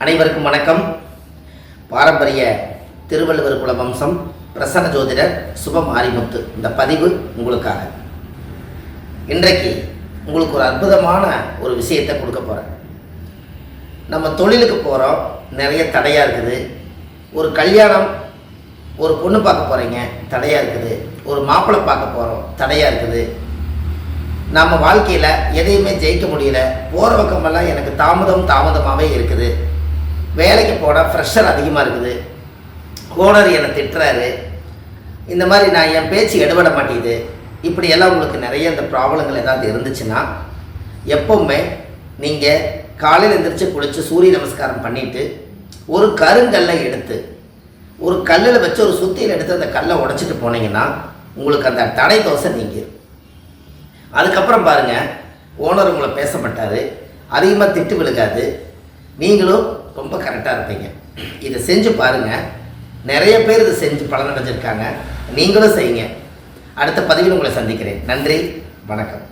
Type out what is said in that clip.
அனைவருக்கும் வணக்கம். பாரம்பரிய திருவள்ளுவர் குல வம்சம் பிரசன்ன ஜோதிடர் சுபம் ஆரிமுத்து. இந்த பதிவு உங்களுக்காக. இன்றைக்கு உங்களுக்கு ஒரு அற்புதமான ஒரு விஷயத்தை கொடுக்க போகிறேன். நம்ம தொழிலுக்கு போகிறோம், நிறைய தடையாக இருக்குது. ஒரு கல்யாணம், ஒரு பொண்ணு பார்க்க போகிறீங்க, தடையாக இருக்குது. ஒரு மாப்பிள்ளை பார்க்க போகிறோம், தடையாக இருக்குது. நம்ம வாழ்க்கையில் எதையுமே ஜெயிக்க முடியல, போகிற பக்கமெல்லாம் எனக்கு தாமதமாகவே இருக்குது. வேலைக்கு போனால் ப்ரெஷர் அதிகமாக இருக்குது, ஓனர் என்னை திட்டுறாரு, இந்த மாதிரி நான் என் பேச்சு எடுபட மாட்டேங்குது. இப்படியெல்லாம் உங்களுக்கு நிறைய இந்த ப்ராப்ளங்கள் ஏதாவது இருந்துச்சுன்னா, எப்போவுமே நீங்கள் காலையில் எழுந்திரிச்சு குளித்து சூரிய நமஸ்காரம் பண்ணிவிட்டு ஒரு கருங்கல்லை எடுத்து ஒரு கல்லில் வச்சு ஒரு சுத்தியில் எடுத்து அந்த கல்லை உடைச்சிட்டு போனீங்கன்னா உங்களுக்கு அந்த தடை தோசை நீங்கிடும். அதுக்கப்புறம் பாருங்கள், ஓனர் உங்களை பேச மாட்டார், அதிகமாக திட்டு விழுகாது, நீங்களும் ரொம்ப கரெக்டாக இருப்பீங்க. இதை செஞ்சு பாருங்கள். நிறைய பேர் இதை செஞ்சு பலனடைஞ்சிருக்காங்க. நீங்களும் செய்யுங்க. அடுத்த பதிவில் உங்களை சந்திக்கிறேன். நன்றி, வணக்கம்.